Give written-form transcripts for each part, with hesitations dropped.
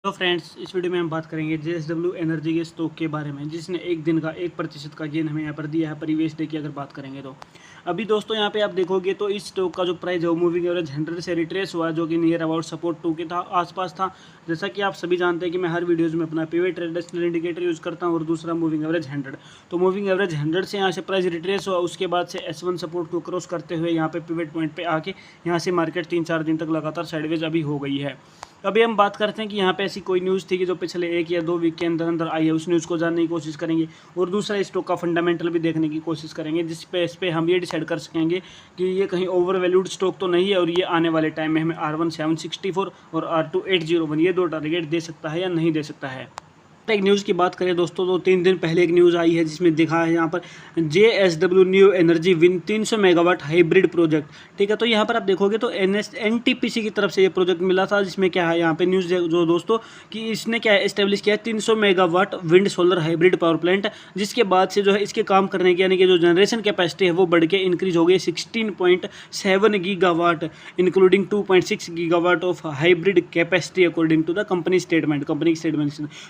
तो फ्रेंड्स, इस वीडियो में हम बात करेंगे जेएसडब्ल्यू एनर्जी के स्टॉक के बारे में, जिसने एक दिन का 1% का गेन हमें यहाँ पर दिया है प्रीवियस डे की अगर बात करेंगे तो। अभी दोस्तों यहाँ पे आप देखोगे तो इस स्टॉक का जो प्राइस है वो मूविंग एवरेज 100 से रिट्रेस हुआ, जो कि नियर अबाउट सपोर्ट 2 के था आसपास था। जैसा कि आप सभी जानते हैं कि मैं हर वीडियोज़ में अपना पिवट ट्रेडिशनल इंडिकेटर यूज़ करता हूँ और दूसरा मूविंग एवरेज 100। तो मूविंग एवरेज 100 से यहाँ से प्राइस रिट्रेस हुआ, उसके बाद से S1 सपोर्ट को क्रॉस करते हुए यहाँ पे पिवट पॉइंट पे आके यहाँ से मार्केट 3-4 दिन तक लगातार साइडवेज अभी हो गई है। अभी हम बात करते हैं कि यहाँ पे ऐसी कोई न्यूज़ थी कि जो पिछले 1 या 2 वीक के अंदर अंदर आई है, उस न्यूज़ को जानने की कोशिश करेंगे और दूसरा स्टॉक का फंडामेंटल भी देखने की कोशिश करेंगे, इस पे हम ये डिसाइड कर सकेंगे कि ये कहीं ओवर वैल्यूड स्टॉक तो नहीं है और ये आने वाले टाइम में हमें R1764 और R2801 ये 2 टारगेट दे सकता है या नहीं दे सकता है। एक न्यूज़ की बात करें दोस्तों तो 3 दिन पहले एक न्यूज़ आई है जिसमें दिखा है यहाँ पर JSW new energy win 300 megawatt hybrid project. ठीक है, तो यहाँ पर आप देखोगे तो एनटीपीसी की तरफ से ये प्रोजेक्ट मिला था, जिसमें क्या है यहाँ पे न्यूज़ जो दोस्तों कि इसने क्या एस्टेब्लिश किया है 300 megawatt wind solar hybrid power plant, जिसके बाद से जो है इसके काम करने की यानी कि जो जनरेशन कैपेसिटी है वो बढ़ के इंक्रीज हो गई 16.7 gigawatt, including 2.6 gigawatt of hybrid capacity according to the company statement.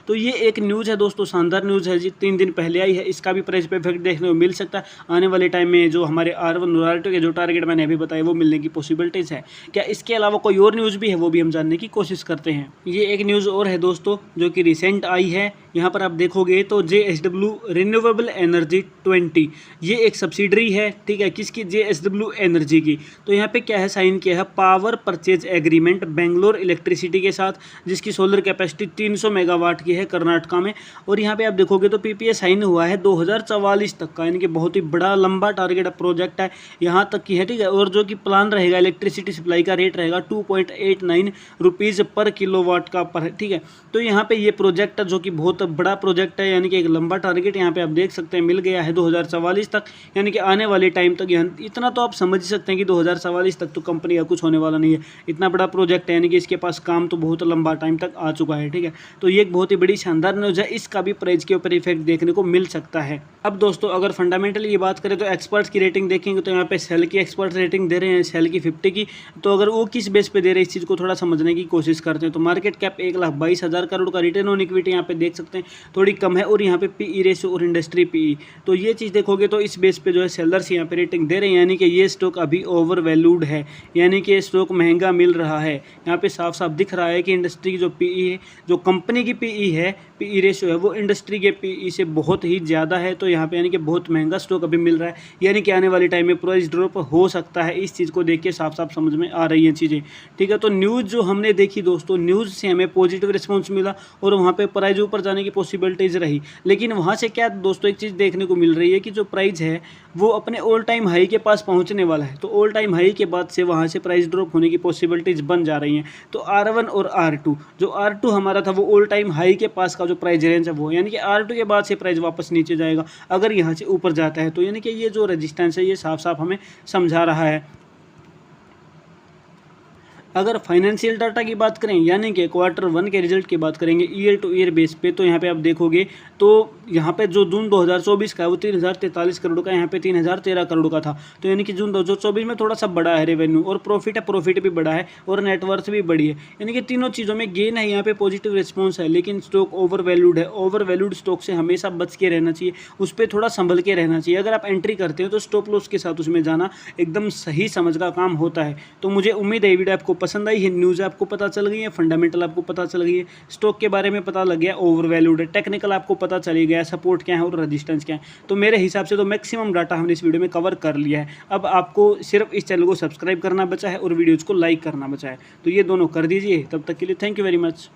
तो ये एक न्यूज़ है दोस्तों, शानदार न्यूज़ है जी, 3 दिन पहले आई है। इसका भी प्राइस पे इफेक्ट देखने को मिल सकता है आने वाले टाइम में। जो हमारे R1 और R2 के जो टारगेट मैंने अभी बताया वो मिलने की पॉसिबिलिटीज़ है। क्या इसके अलावा कोई और न्यूज़ भी है वो भी हम जानने की कोशिश करते हैं। ये एक न्यूज़ और है दोस्तों जो कि रिसेंट आई है। यहाँ पर आप देखोगे तो जेएसडब्ल्यू रिन्यूएबल एनर्जी 20 ये एक सब्सिडरी है, ठीक है, किसकी, जेएसडब्ल्यू एनर्जी की। तो यहाँ पे क्या है, साइन किया है power purchase agreement Bangalore electricity के साथ, जिसकी सोलर कैपेसिटी 300 मेगावाट की है कर्नाटका में। और यहाँ पे आप देखोगे तो पीपीए साइन हुआ है 2044 तक का, यानी कि बहुत ही बड़ा लंबा टारगेट प्रोजेक्ट है यहाँ तक की है, ठीक है। और जो कि प्लान रहेगा इलेक्ट्रिसिटी सप्लाई का रेट रहेगा 2.89 रुपीज़ पर किलोवाट का पर, ठीक है। तो यहाँ पे ये प्रोजेक्ट जो कि बहुत बड़ा प्रोजेक्ट है, यानी कि एक लंबा टारगेट यहाँ पे आप देख सकते हैं मिल गया है 2044 तक, यानी कि आने वाले टाइम तक। इतना तो आप समझ ही सकते हैं कि 2044 तक तो कंपनी का कुछ होने वाला नहीं है, इतना बड़ा प्रोजेक्ट है, यानी कि इसके पास काम तो बहुत लंबा टाइम तक आ चुका है, ठीक है। तो ये एक बहुत ही बड़ी शानदार न्यूज़ है, इसका भी प्राइस के ऊपर इफेक्ट देखने को मिल सकता है। अब दोस्तों अगर फंडामेंटली ये बात करें तो एक्सपर्ट्स की रेटिंग देखेंगे तो यहाँ पे सेल की एक्सपर्ट रेटिंग दे रहे हैं, सेल की 50 की। तो अगर वो किस बेस पे दे रहे हैं इस चीज़ को थोड़ा समझने की कोशिश करते हैं तो मार्केट कैप 1,22,000 करोड़ का, रिटर्न ऑन इक्विटी यहाँ पे देख सकते हैं थोड़ी कम है, और यहाँ पे पीई रेशियो और इंडस्ट्री पीई, तो ये चीज़ देखोगे तो इस बेस पे जो है सेलर्स यहाँ पे रेटिंग दे रहे हैं, यानी कि ये स्टॉक अभी ओवर वैल्यूड है, यानी कि स्टॉक महंगा मिल रहा है। यहाँ पे साफ साफ दिख रहा है कि इंडस्ट्री की जो पीई है, जो कंपनी की पीई है, पीई रेशियो है, वो इंडस्ट्री के पीई से बहुत ही ज़्यादा है। तो यहाँ पे यानी कि बहुत महंगा स्टॉक अभी मिल रहा है, यानी कि आने वाले टाइम में प्राइस ड्रॉप हो सकता है। इस चीज़ को देख के साफ साफ समझ में आ रही हैं चीज़ें, ठीक है। तो न्यूज़ जो हमने देखी दोस्तों, न्यूज़ से हमें पॉजिटिव रिस्पॉन्स मिला और वहाँ पे प्राइस ऊपर जाने की पॉसिबिलिटीज़ रही, लेकिन वहाँ से क्या दोस्तों एक चीज़ देखने को मिल रही है कि जो प्राइस है वो अपने ऑल टाइम हाई के पास पहुँचने वाला है। तो ऑल टाइम हाई के बाद से वहाँ से प्राइस ड्रॉप होने की पॉसिबिलिटीज़ बन जा रही हैं। तो R1 और R2, जो R2 हमारा था वो ऑल टाइम हाई के पास का जो प्राइस रेंज है वो, यानी कि R2 के बाद से प्राइस वापस नीचे जाएगा अगर यहाँ से ऊपर जाता है। तो यानी कि ये जो रेजिस्टेंस है ये साफ साफ हमें समझा रहा है। अगर फाइनेंशियल डाटा की बात करें, यानी कि Q1 के रिजल्ट की बात करेंगे ईयर टू ईयर बेस पे, तो यहाँ पे आप देखोगे तो यहाँ पे जो जून 2024 का है वो 3,043 करोड़ का, यहाँ पे 3,013 करोड़ का था। तो यानी कि जून 2024 में थोड़ा सा बड़ा है रेवेन्यू, और प्रॉफिट भी बड़ा है, और नेटवर्थ भी बड़ी है, यानी कि तीनों चीज़ों में गेन है। यहाँ पे पॉजिटिव रिस्पॉन्स है, लेकिन स्टॉक ओवर वैल्यूड है। ओवर वैल्यूड स्टॉक से हमेशा बच के रहना चाहिए, उस पर थोड़ा संभल के रहना चाहिए। अगर आप एंट्री करते हो तो स्टॉप लॉस के साथ उसमें जाना एकदम सही समझ का काम होता है। तो मुझे उम्मीद है वीडियो आपको पसंद आई है, न्यूज़ आपको पता चल गई है, फंडामेंटल आपको पता चल गई है, स्टॉक के बारे में पता लग गया, ओवर वैल्यूड है, टेक्निकल आपको पता चल गया, सपोर्ट क्या है और रेजिस्टेंस क्या है। तो मेरे हिसाब से तो मैक्सिमम डाटा हमने इस वीडियो में कवर कर लिया है। अब आपको सिर्फ इस चैनल को सब्सक्राइब करना बचा है और वीडियोज़ को लाइक करना बचा है, तो ये दोनों कर दीजिए। तब तक के लिए थैंक यू वेरी मच।